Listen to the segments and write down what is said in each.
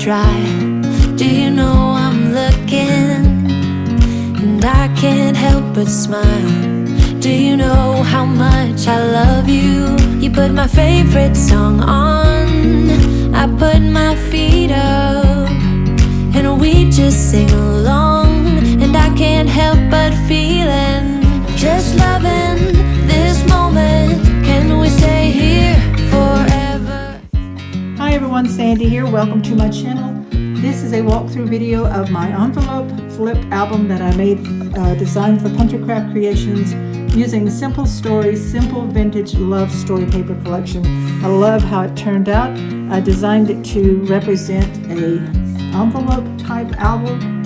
dry. Do you know I'm looking, and I can't help but smile? Do you know how much I love you? You put my favorite song on, I put my feet up, and we just sing along. And I can't help but feeling, just loving this moment. Can we stay here forever? Hi everyone, Sandy here. Welcome to my channel. This is a walkthrough video of my envelope flip album that I made, designed for Country Craft Creations using Simple Stories, Simple Vintage Love Story Paper Collection. I love how it turned out. I designed it to represent a envelope type album.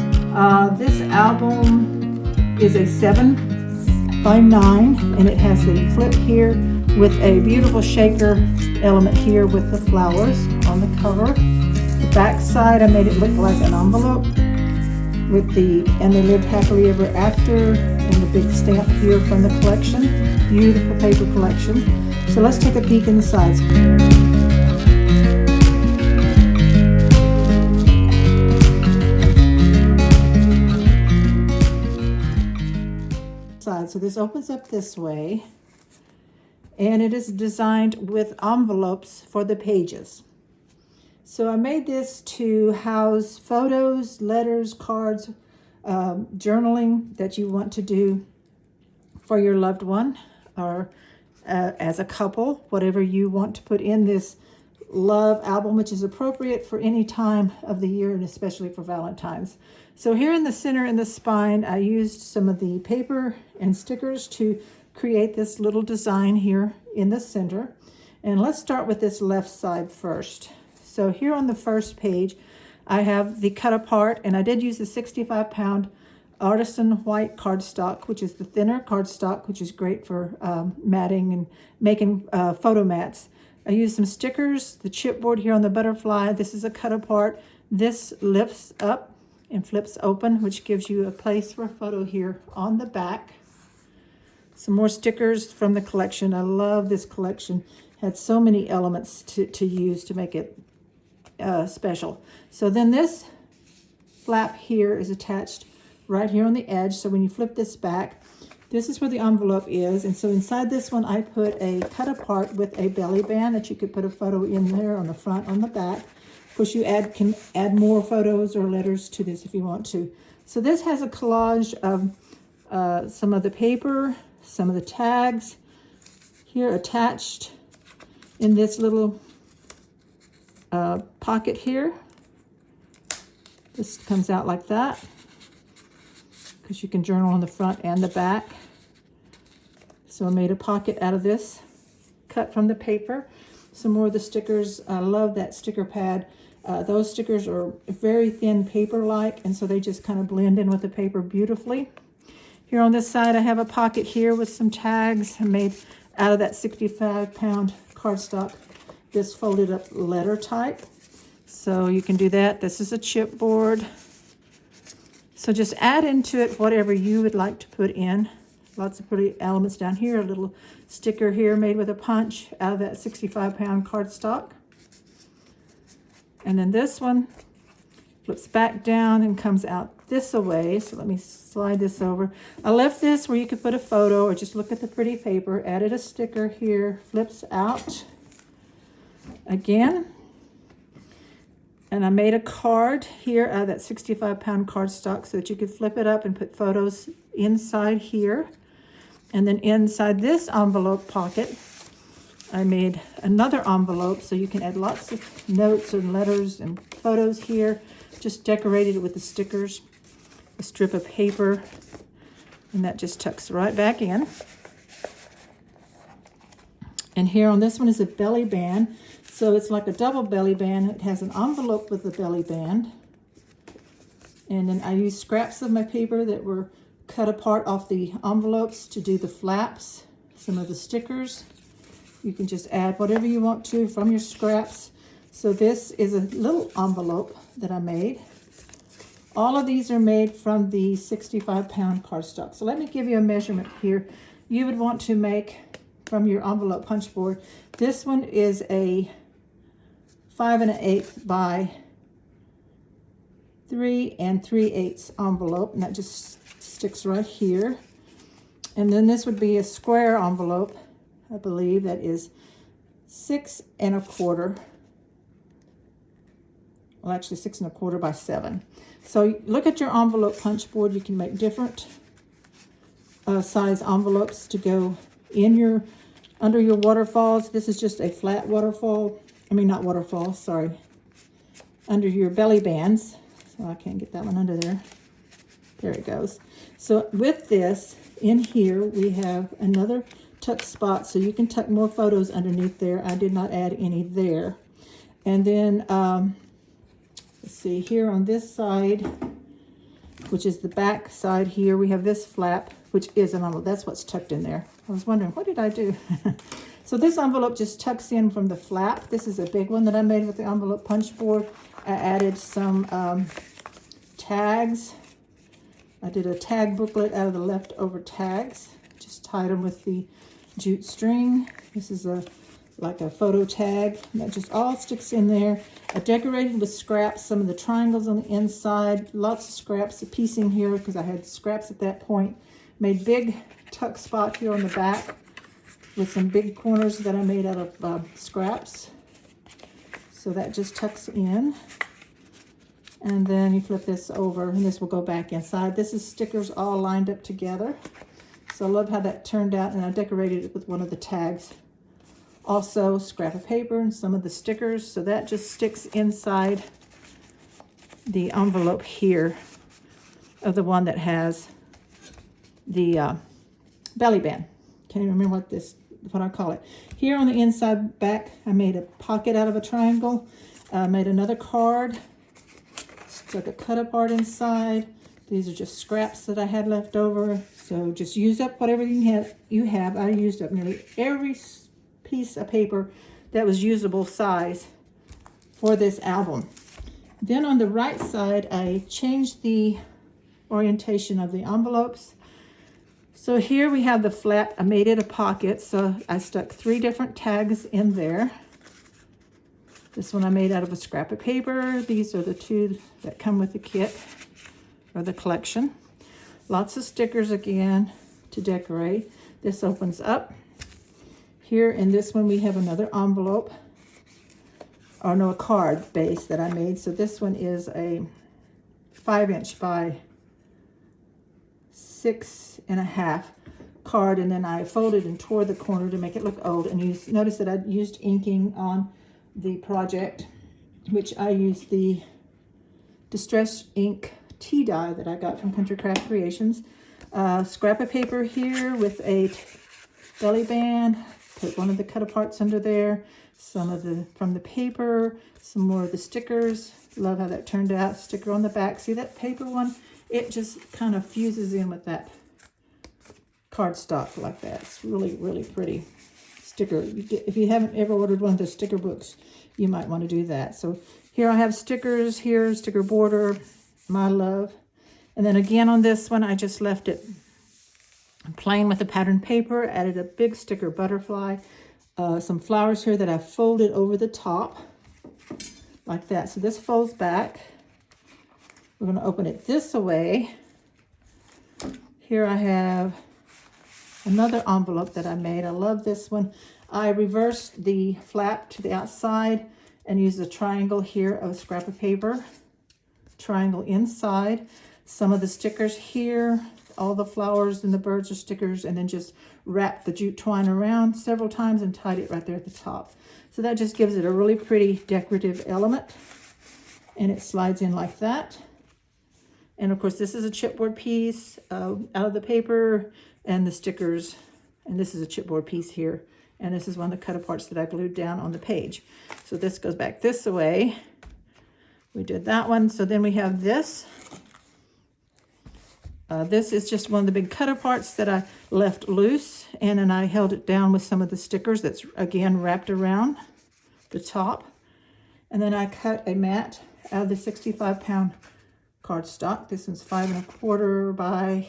This album is a 7x9 and it has the flip here with a beautiful shaker element here with the flowers on the cover. The back side I made it look like an envelope with the "and they lived happily ever after" and the big stamp here from the collection. Beautiful paper collection. So let's take a peek in the sides. So this opens up this way, and it is designed with envelopes for the pages. So I made this to house photos, letters, cards, journaling that you want to do for your loved one, or as a couple, whatever you want to put in this love album, which is appropriate for any time of the year and especially for Valentine's. So here in the center in the spine, I used some of the paper and stickers to create this little design here in the center. And let's start with this left side first. So here on the first page, I have the cut apart, and I did use the 65-pound Artisan white cardstock, which is the thinner cardstock, which is great for matting and making photo mats. I used some stickers, the chipboard here on the butterfly. This is a cut apart. This lifts up and flips open, which gives you a place for a photo here on the back. Some more stickers from the collection. I love this collection. Had so many elements to use to make it special. So then this flap here is attached right here on the edge. So when you flip this back, this is where the envelope is. And so inside this one, I put a cut apart with a belly band that you could put a photo in there on the front, on the back. Of course, you can add more photos or letters to this if you want to. So this has a collage of some of the paper, some of the tags here attached in this little pocket here. This comes out like that, because you can journal on the front and the back. So I made a pocket out of this, cut from the paper. Some more of the stickers. I love that sticker pad. Those stickers are very thin paper-like, and so they just kind of blend in with the paper beautifully. Here on this side, I have a pocket here with some tags I made out of that 65-pound cardstock, this folded up letter type. So you can do that. This is a chipboard. So just add into it whatever you would like to put in. Lots of pretty elements down here. A little sticker here made with a punch out of that 65-pound cardstock. And then this one flips back down and comes out this way. So let me slide this over. I left this where you could put a photo or just look at the pretty paper. Added a sticker here, flips out again. And I made a card here out of that 65-pound cardstock so that you could flip it up and put photos inside here. And then inside this envelope pocket, I made another envelope so you can add lots of notes and letters and photos here. Just decorated it with the stickers, a strip of paper, and that just tucks right back in. And here on this one is a belly band. So it's like a double belly band. It has an envelope with the belly band. And then I used scraps of my paper that were cut apart off the envelopes to do the flaps, some of the stickers. You can just add whatever you want to from your scraps. So this is a little envelope that I made. All of these are made from the 65-pound cardstock. So let me give you a measurement here. You would want to make from your envelope punch board. This one is a 5 1/8 by 3 3/8 envelope, and that just sticks right here. And then this would be a square envelope, I believe, that is 6 1/4. Well, actually 6 1/4 by 7. So look at your envelope punch board. You can make different size envelopes to go in your under your waterfalls. This is just a flat waterfall. I mean, not waterfall, sorry. Under your belly bands. So I can't get that one under there. There it goes. So with this, in here, we have another tuck spot. So you can tuck more photos underneath there. I did not add any there. And then, let's see, here on this side, which is the back side here, we have this flap, which is an envelope. That's what's tucked in there. I was wondering, what did I do? So this envelope just tucks in from the flap. This is a big one that I made with the envelope punch board. I added some tags. I did a tag booklet out of the leftover tags. Just tied them with the jute string. This is like a photo tag. That just all sticks in there. I decorated with scraps, some of the triangles on the inside. Lots of scraps, a piecing here because I had scraps at that point. Made big tuck spot here on the back with some big corners that I made out of scraps. So that just tucks in. And then you flip this over and this will go back inside. This is stickers all lined up together. So I love how that turned out, and I decorated it with one of the tags. Also scrap of paper and some of the stickers. So that just sticks inside the envelope here of the one that has the belly band. Can't even remember what I call it. Here on the inside back, I made a pocket out of a triangle. Made another card. Stuck a cut apart inside. These are just scraps that I had left over. So just use up whatever you have. I used up nearly every piece of paper that was usable size for this album. Then on the right side, I changed the orientation of the envelopes. So here we have the flap. I made it a pocket, so I stuck 3 different tags in there. This one I made out of a scrap of paper. These are the 2 that come with the kit or the collection. Lots of stickers again to decorate. This opens up. Here in this one we have another envelope, or no, a card base that I made. So this one is a 5" by 6 1/2 card, and then I folded and tore the corner to make it look old. And you notice that I used inking on the project, which I used the Distress Ink tea dye that I got from Country Craft Creations. Scrap of paper here with a belly band. Put one of the cut aparts under there. Some of the from the paper. Some more of the stickers. Love how that turned out. Sticker on the back. See that paper one? It just kind of fuses in with that cardstock like that. It's really, really pretty sticker. If you haven't ever ordered one of the sticker books, you might want to do that. So here I have stickers here, sticker border, my love. And then again on this one, I just left it plain with the pattern paper, added a big sticker butterfly, some flowers here that I folded over the top like that. So this folds back. We're going to open it this way. Here I have another envelope that I made. I love this one. I reversed the flap to the outside and used a triangle here of scrap of paper. Triangle inside. Some of the stickers here. All the flowers and the birds are stickers, and then just wrapped the jute twine around several times and tied it right there at the top. So that just gives it a really pretty decorative element. And it slides in like that. And of course, this is a chipboard piece out of the paper and the stickers. And this is a chipboard piece here. And this is one of the cut aparts that I glued down on the page. So this goes back this way. We did that one. So then we have this. This is just one of the big cut aparts that I left loose. And then I held it down with some of the stickers that's, again, wrapped around the top. And then I cut a mat out of the 65-pound cardstock. This one's 5 1/4 by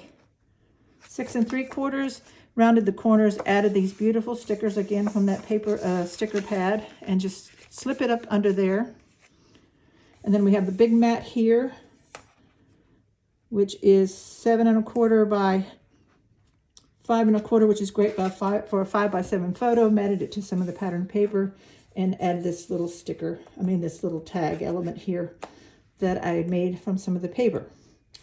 6 3/4. Rounded the corners, added these beautiful stickers again from that paper sticker pad, and just slip it up under there. And then we have the big mat here which is 7 1/4 by 5 1/4, which is great for a 5 by 7 photo. Matted it to some of the pattern paper and added this little sticker, this little tag element here that I made from some of the paper.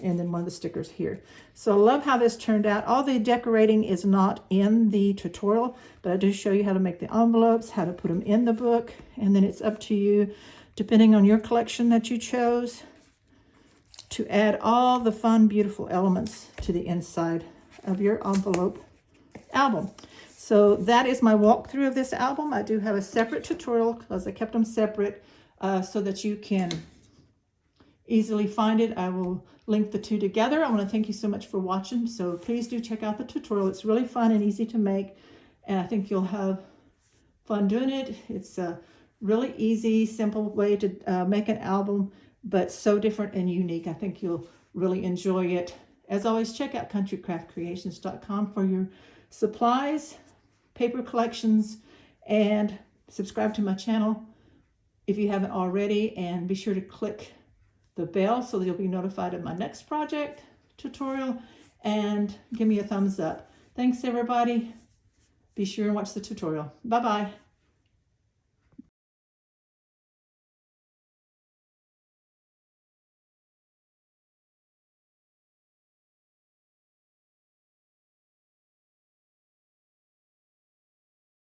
And then one of the stickers here. So I love how this turned out. All the decorating is not in the tutorial, but I do show you how to make the envelopes, how to put them in the book, and then it's up to you, depending on your collection that you chose, to add all the fun, beautiful elements to the inside of your envelope album. So that is my walkthrough of this album. I do have a separate tutorial because I kept them separate so that you can easily find it. I will link the two together. I want to thank you so much for watching. So please do check out the tutorial. It's really fun and easy to make, and I think you'll have fun doing it. It's a really easy, simple way to make an album, but so different and unique. I think you'll really enjoy it. As always, check out countrycraftcreations.com for your supplies, paper collections, and subscribe to my channel if you haven't already, and be sure to click the bell so that you'll be notified of my next project tutorial, and give me a thumbs up. Thanks everybody. Be sure and watch the tutorial. Bye-bye.